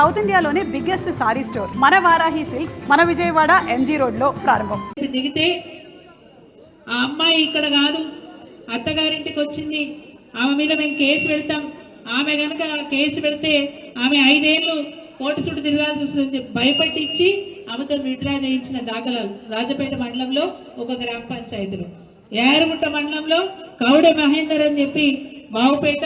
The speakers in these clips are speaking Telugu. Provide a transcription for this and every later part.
సౌత్ ఇండియాలోనే బిగ్గెస్ట్ సారీ స్టోర్ మన వారాహి సిల్క్స్ మన విజయవాడ ఎంజీ రోడ్ లో ప్రారంభం. దిగితే ఆ అమ్మాయి ఇక్కడ కాదు, అత్తగారింటికి వచ్చింది, ఆమె మీద మేము కేసు పెడతాం, ఆమె కనుక కేసు పెడితే ఆమె 5 ఏళ్ళు కోర్టు చుట్టూ తిరగాల్సి వస్తుంది భయపెట్టించి ఆమెతో విత్డ్రా చేయించిన దాఖలాలు రాజపేట మండలంలో ఒక గ్రామ పంచాయతీలో, యారుగుట్ట మండలంలో కౌడె మహేందర్ అని చెప్పి బావుపేట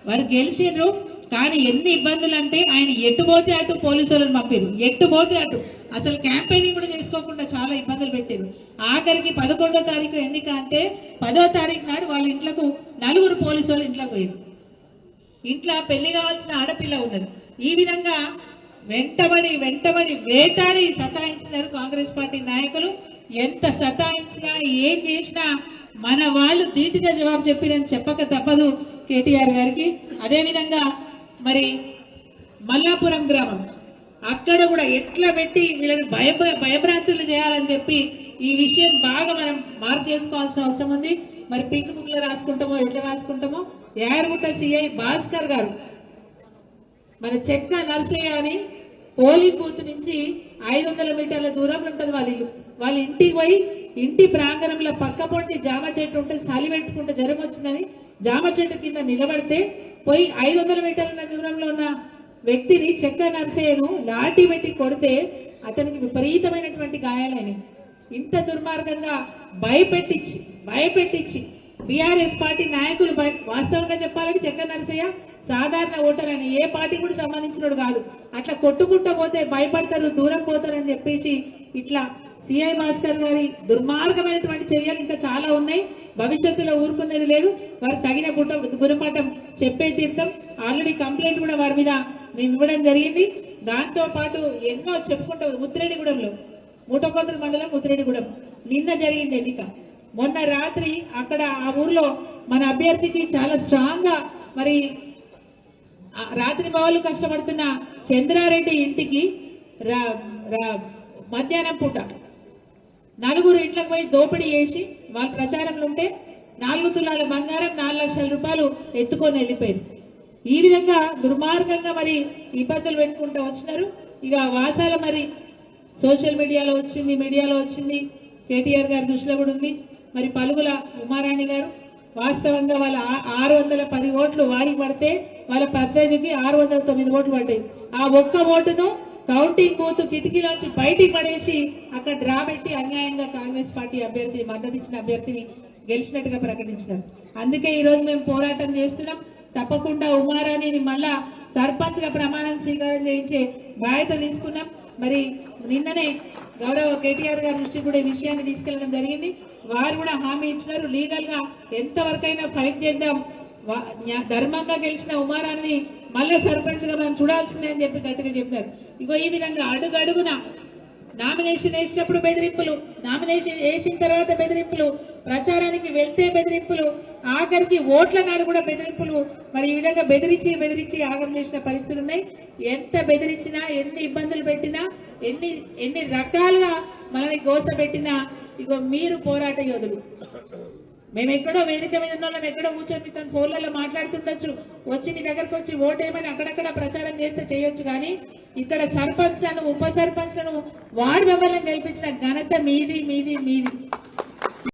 వారు గెలిచిండ్రు. కానీ ఎన్ని ఇబ్బందులు అంటే ఆయన ఎట్టుపోతే అటు పోలీసు వాళ్ళని పంపారు, ఎట్టుపోతే అటు అసలు క్యాంపెయినింగ్ కూడా చేసుకోకుండా చాలా ఇబ్బందులు పెట్టారు. ఆఖరికి 11వ తారీఖు ఎన్నిక అంటే 10వ తారీఖు నాడు వాళ్ళ ఇంట్లకు 4 పోలీసు వాళ్ళు ఇంట్లోకి పోయారు. ఇంట్లో పెళ్లి కావాల్సిన ఆడపిల్ల ఉన్నది. ఈ విధంగా వెంటబడి వేటాడి సతాయించినారు కాంగ్రెస్ పార్టీ నాయకులు. ఎంత సతాయించినా ఏం చేసినా మన వాళ్ళు ధీటుగా జవాబు చెప్పిరని చెప్పక తప్పదు కేటీఆర్ గారికి. అదేవిధంగా మరి మల్లాపురం గ్రామం అక్కడ కూడా ఎట్లా పెట్టి వీళ్ళని భయభ్రాంతులు చేయాలని చెప్పి ఈ విషయం బాగా మనం మార్క్ చేసుకోవాల్సిన అవసరం ఉంది. మరి పింక్ బుక్ లో రాసుకుంటామో ఎట్లా రాసుకుంటామో, యారుగుట్ట సిఐ భాస్కర్ గారు మన చెక్క నర్సయ్య అని పోలింగ్ బూత్ నుంచి 500 మీటర్ల దూరంలో ఉంటుంది వాళ్ళ ఇల్లు. వాళ్ళ ఇంటికి పోయి ఇంటి ప్రాంగణంలో పక్క పొంటి జామ చెట్టు ఉంటే చలి పెట్టుకుంటే జ్వరం వచ్చిందని జామ చెట్టు కింద నిలబడితే పోయి 500 మీటర్ల దూరంలో ఉన్న వ్యక్తిని చెక్క నర్సయ్యను లాఠీ పెట్టి కొడితే అతనికి విపరీతమైనటువంటి గాయాలైనవి. ఇంత దుర్మార్గంగా భయపెట్టించి బీఆర్ఎస్ పార్టీ నాయకులు వాస్తవంగా చెప్పాలని చెక్క నర్సయ్య సాధారణ ఓటర్ అని ఏ పార్టీ కూడా సంబంధించినోడు కాదు. అట్లా కొట్టుకుంటూ పోతే భయపడతారు, దూరం పోతారని చెప్పేసి ఇట్లా సిఐ భాస్కర్ గారి దుర్మార్గమైనటువంటి చర్యలు ఇంకా చాలా ఉన్నాయి. భవిష్యత్తులో ఊరుకునేది లేదు. వారు తగిన గుణపాఠం చెప్పే తీర్థం. ఆల్రెడీ కంప్లైంట్ కూడా వారి మీద మేము ఇవ్వడం జరిగింది. దాంతో పాటు ఎన్నో చెప్పుకుంటాం. ముద్రేడిగూడెంలో మూటకొండూరు మండలం ముద్రేడిగూడెం నిన్న జరిగింది ఎన్నిక. మొన్న రాత్రి అక్కడ ఆ ఊర్లో మన అభ్యర్థికి చాలా స్ట్రాంగ్ గా మరి రాత్రి బావులు కష్టపడుతున్న చంద్రారెడ్డి ఇంటికి మధ్యాహ్నం పూట 4 ఇంట్లకు పోయి దోపిడీ చేసి వాళ్ళ ప్రచారంలో ఉంటే 4 తులాల బంగారం 4 లక్షల రూపాయలు ఎత్తుకొని వెళ్ళిపోయారు. ఈ విధంగా దుర్మార్గంగా మరి ఇబ్బందులు పెట్టుకుంటూ వచ్చినారు. ఇక వాసాల మరి సోషల్ మీడియాలో వచ్చింది, కేటీఆర్ గారి దృష్టిలో కూడా ఉంది. మరి పలుగుల ఉమారాణి గారు వాస్తవంగా వాళ్ళ 610 ఓట్లు వారికి పడితే వాళ్ళ ప్రతినిధికి 609 ఓట్లు పడ్డాయి. ఆ ఒక్క ఓటును కౌంటింగ్ బూత్ కిటికీలోంచి బయటికి పడేసి అక్కడ డ్రా పెట్టి అన్యాయంగా కాంగ్రెస్ పార్టీ అభ్యర్థి మద్దతు ఇచ్చిన అభ్యర్థిని గెలిచినట్టుగా ప్రకటించినారు. అందుకే ఈ రోజు మేము పోరాటం చేస్తున్నాం. తప్పకుండా ఉమారాణిని మళ్ళా సర్పంచ్ గా ప్రమాణం స్వీకారం చేయించే బాధ్యత తీసుకున్నాం. మరి నిన్ననే గౌరవ కేటీఆర్ గారి దృష్టి కూడా ఈ విషయాన్ని తీసుకెళ్లడం జరిగింది. వారు కూడా హామీ ఇచ్చినారు, లీగల్ గా ఎంతవరకైనా ఫైట్ చేద్దాం, ధర్మంగా గెలిచిన ఉమారాన్ని మళ్ళీ సర్పంచ్ గా మనం చూడాల్సిందే అని చెప్పి గట్టిగా చెప్పారు. ఇగో ఈ విధంగా అడుగడుగున నామినేషన్ వేసినప్పుడు బెదిరింపులు, నామినేషన్ వేసిన తర్వాత బెదిరింపులు, ప్రచారానికి వెళ్తే బెదిరింపులు, ఆఖరికి ఓట్ల నాడు కూడా బెదిరింపులు. మరి ఈ విధంగా బెదిరించి ఆగం చేసిన పరిస్థితులు ఉన్నాయి. ఎంత బెదిరించినా, ఎన్ని ఇబ్బందులు పెట్టినా, ఎన్ని రకాలుగా మనల్ని గోస పెట్టినా ఇగో మీరు పోరాట యోధులు. మేము ఎక్కడో వేదిక మీద ఉన్న వాళ్ళని ఎక్కడో కూర్చొని తన ఫోన్లలో మాట్లాడుతుండొచ్చు, వచ్చి మీ దగ్గరకు వచ్చి ఓటేమని అక్కడక్కడ ప్రచారం చేస్తే చేయొచ్చు. కానీ ఇక్కడ సర్పంచ్లను ఉప సర్పంచ్లను వార్డు మెంబర్లను గెలిపించిన ఘనత మీది.